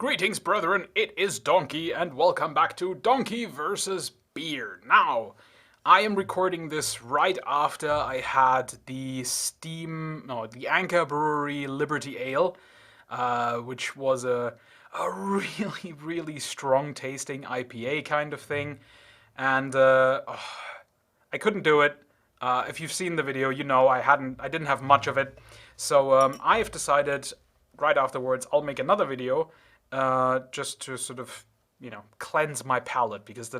Greetings, brethren, it is Donkey, and welcome back to Donkey vs. Beer. Now, I am recording this right after I had the the Anchor Brewery Liberty Ale, which was a really, really strong tasting IPA kind of thing, and I couldn't do it. If you've seen the video, you know I didn't have much of it, so I have decided right afterwards I'll make another video just to sort of, cleanse my palate because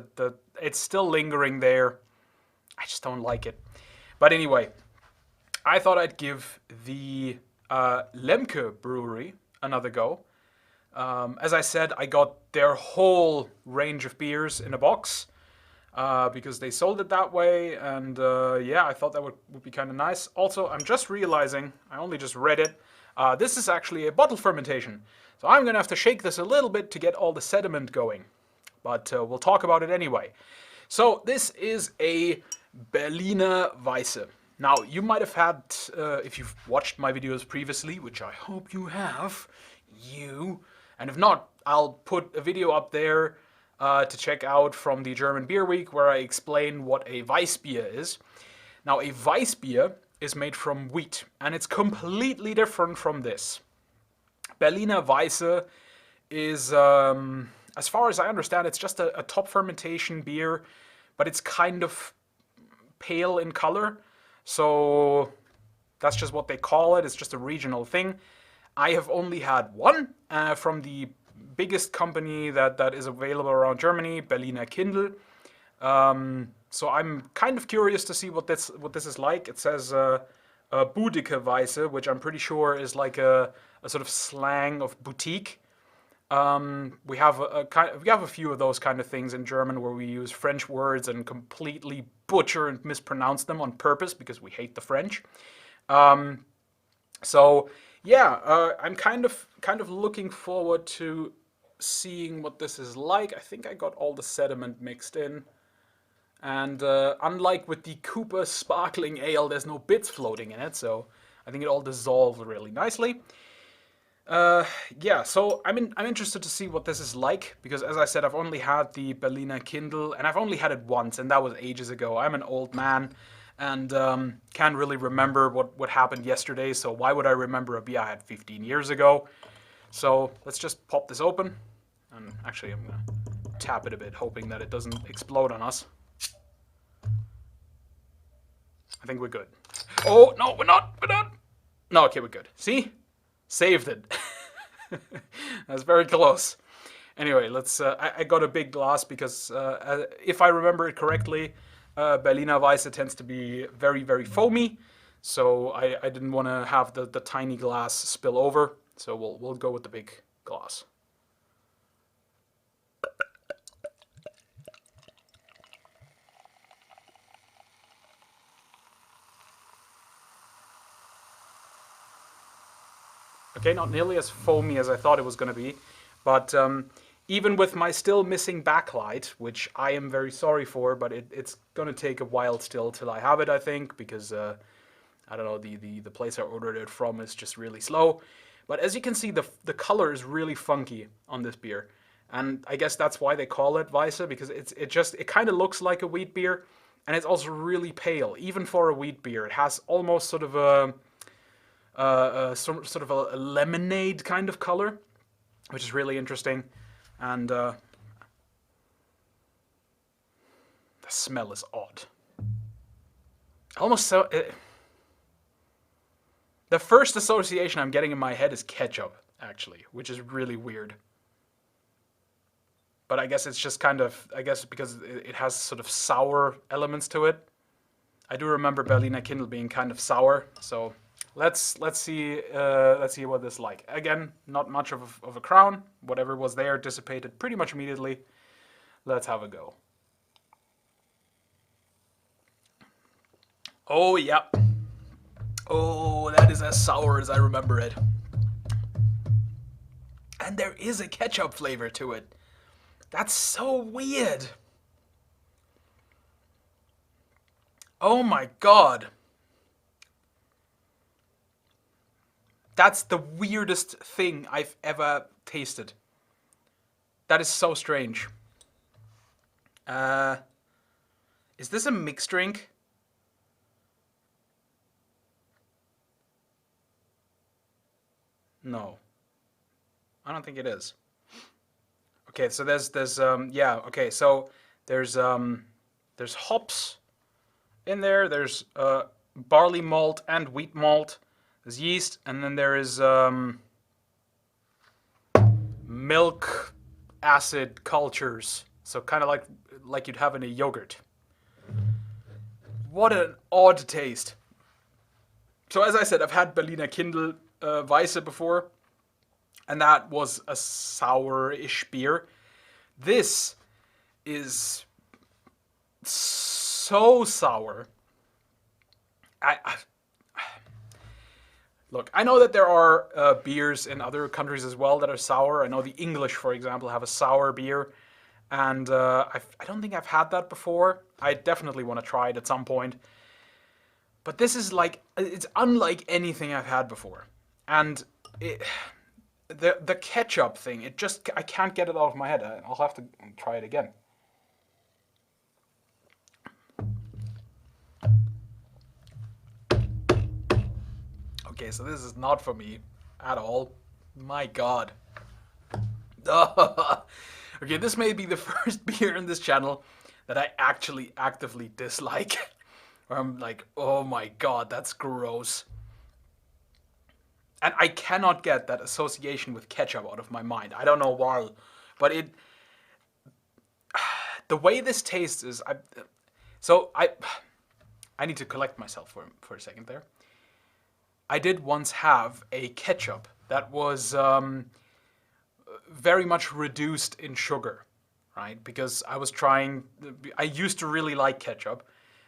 it's still lingering there. I just don't like it. But anyway, I thought I'd give the Lemke brewery another go. As I said, I got their whole range of beers in a box because they sold it that way, and yeah, I thought that would be kind of nice. Also, I'm just realizing, I only just read it, this is actually a bottle fermentation. So I'm going to have to shake this a little bit to get all the sediment going. But we'll talk about it anyway. So this is a Berliner Weisse. Now, you might have had, if you've watched my videos previously, which I hope you have, and if not, I'll put a video up there to check out from the German Beer Week where I explain what a Weissbier is. Now, a Weissbier is made from wheat, and it's completely different from this. Berliner Weisse is, as far as I understand, it's just a top fermentation beer, but it's kind of pale in color, so that's just what they call it. It's just a regional thing. I have only had one from the biggest company that is available around Germany, Berliner Kindl. So I'm kind of curious to see what this is like. It says Budike Weisse, which I'm pretty sure is like a sort of slang of boutique. We have a few of those kind of things in German where we use French words and completely butcher and mispronounce them on purpose because we hate the French. So yeah, I'm kind of looking forward to seeing what this is like. I think I got all the sediment mixed in. And unlike with the Cooper Sparkling Ale, there's no bits floating in it, so I think it all dissolved really nicely. Yeah, so I'm interested to see what this is like, because as I said, I've only had the Berliner Kindl, and I've only had it once, and that was ages ago. I'm an old man, and can't really remember what happened yesterday, so why would I remember a beer I had 15 years ago? So let's just pop this open, and actually I'm gonna tap it a bit, hoping that it doesn't explode on us. I think we're good. Oh, no, we're not. No, okay, we're good. See? Saved it. That's very close. Anyway, let's, I got a big glass because if I remember it correctly, Berliner Weisse tends to be very, very foamy. So I didn't want to have the tiny glass spill over. So we'll go with the big glass. Okay, not nearly as foamy as I thought it was going to be, but even with my still missing backlight, which I am very sorry for, but it's going to take a while still till I have it, I think, because, I don't know, the place I ordered it from is just really slow. But as you can see, the color is really funky on this beer, and I guess that's why they call it Weisse, because it kind of looks like a wheat beer, and it's also really pale, even for a wheat beer. It has almost sort of a sort of a lemonade kind of color, which is really interesting, and the smell is odd. Almost so. The first association I'm getting in my head is ketchup, actually, which is really weird. But I guess it's just kind of, because it has sort of sour elements to it. I do remember Berliner Kindl being kind of sour, so. Let's see what this is like. Again, not much of a crown. Whatever was there dissipated pretty much immediately. Let's have a go. Oh, yeah. Oh, that is as sour as I remember it. And there is a ketchup flavor to it. That's so weird. Oh my god. That's the weirdest thing I've ever tasted. That is so strange. Is this a mixed drink? No. I don't think it is. Okay, so yeah, okay, so there's hops in there, there's barley malt and wheat malt, there's yeast, and then there is milk acid cultures. So kind of like you'd have in a yogurt. What an odd taste. So as I said, I've had Berliner Kindl Weisse before, and that was a sour-ish beer. This is so sour. Look, I know that there are beers in other countries as well that are sour. I know the English, for example, have a sour beer, and I don't think I've had that before. I definitely want to try it at some point. But this is like, it's unlike anything I've had before. And the ketchup thing, I can't get it out of my head. I'll have to try it again. Okay, so this is not for me at all. My God. Okay, this may be the first beer in this channel that I actually actively dislike. Where I'm like, oh my God, that's gross. And I cannot get that association with ketchup out of my mind. I don't know why, but the way this tastes is, I need to collect myself for a second there. I did once have a ketchup that was very much reduced in sugar, right? Because I used to really like ketchup,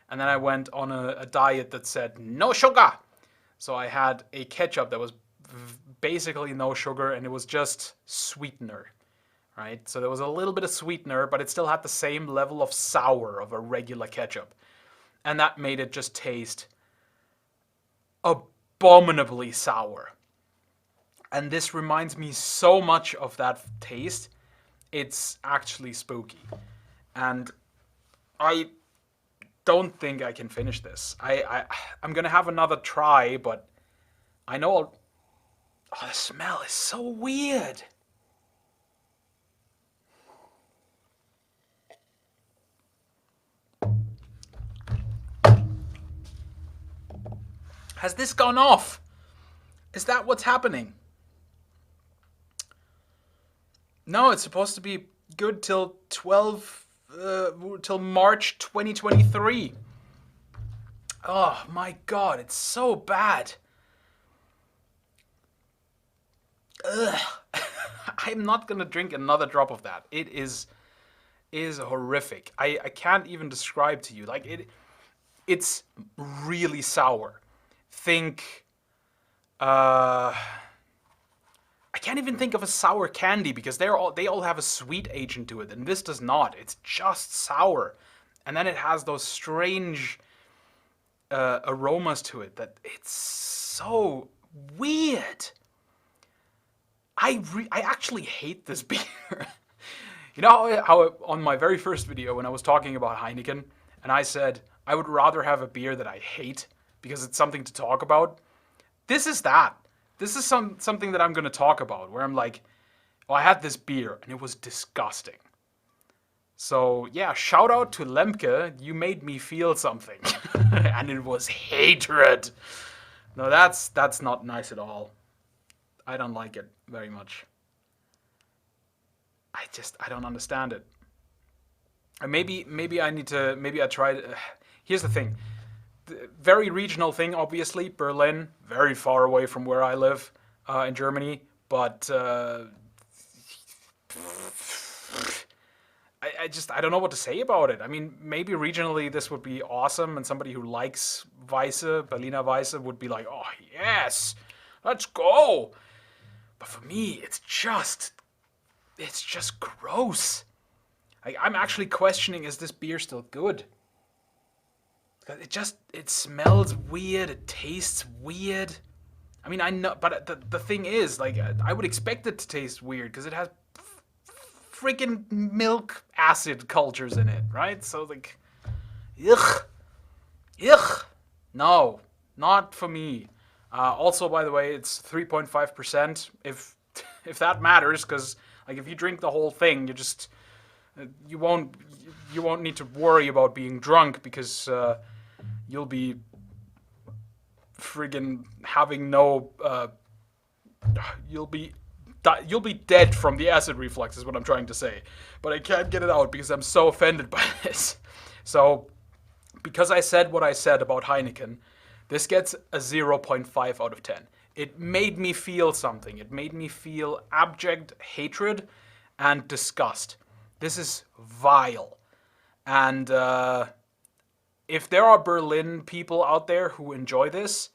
and then I went on a diet that said no sugar. So I had a ketchup that was basically no sugar, and it was just sweetener, right? So there was a little bit of sweetener, but it still had the same level of sour of a regular ketchup. And that made it just taste abominably sour. And this reminds me so much of that taste. It's actually spooky. And I don't think I can finish this. I'm gonna have another try, but I know oh, the smell is so weird. Has this gone off? Is that what's happening? No, it's supposed to be good till till March 2023. Oh my God, it's so bad. Ugh. I'm not gonna drink another drop of that. It is horrific. I can't even describe to you. Like it's really sour. Think I can't even think of a sour candy because they all have a sweet agent to it, and this does not. It's just sour. And then it has those strange aromas to it that it's so weird. I actually hate this beer. You know how on my very first video when I was talking about Heineken, and I said I would rather have a beer that I hate because it's something to talk about? This is that. This is something that I'm going to talk about, where I'm like, oh, I had this beer, and it was disgusting. So, yeah, shout out to Lemke. You made me feel something. And it was hatred. No, that's not nice at all. I don't like it very much. I don't understand it. And maybe I tried. Here's the thing. Very regional thing, obviously. Berlin, very far away from where I live in Germany. But I don't know what to say about it. I mean, maybe regionally this would be awesome, and somebody who likes Weisse, Berliner Weisse, would be like, oh yes, let's go. But for me, it's just gross. I'm actually questioning, is this beer still good? It smells weird, it tastes weird. I mean, I know, but the thing is, like, I would expect it to taste weird because it has freaking milk acid cultures in it, right? So like, ugh, ugh, no, not for me. Also, by the way, it's 3.5%. If that matters, because like if you drink the whole thing, you won't need to worry about being drunk because you'll be friggin' having no you'll be dead from the acid reflux is what I'm trying to say, but I can't get it out because I'm so offended by this. So because I said what I said about Heineken, this gets a 0.5 out of 10. It made me feel something. It made me feel abject hatred and disgust. This is vile. And if there are Berlin people out there who enjoy this,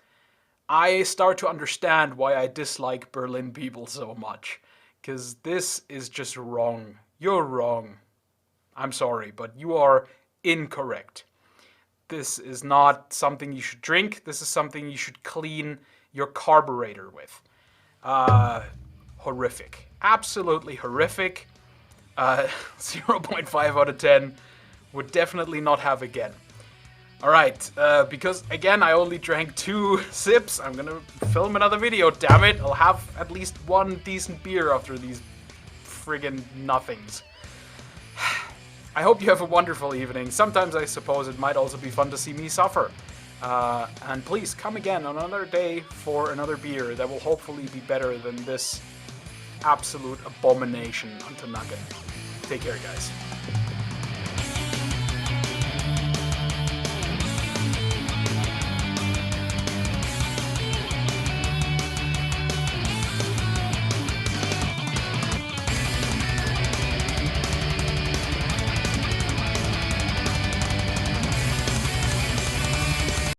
I start to understand why I dislike Berlin people so much. Because this is just wrong. You're wrong. I'm sorry, but you are incorrect. This is not something you should drink. This is something you should clean your carburetor with. Horrific. Absolutely horrific. 0.5 out of 10. Would definitely not have again. Alright, because again I only drank 2 sips, I'm gonna film another video, damn it. I'll have at least one decent beer after these friggin' nothings. I hope you have a wonderful evening. Sometimes I suppose it might also be fun to see me suffer. And please come again on another day for another beer that will hopefully be better than this absolute abomination unto nugget. Take care, guys.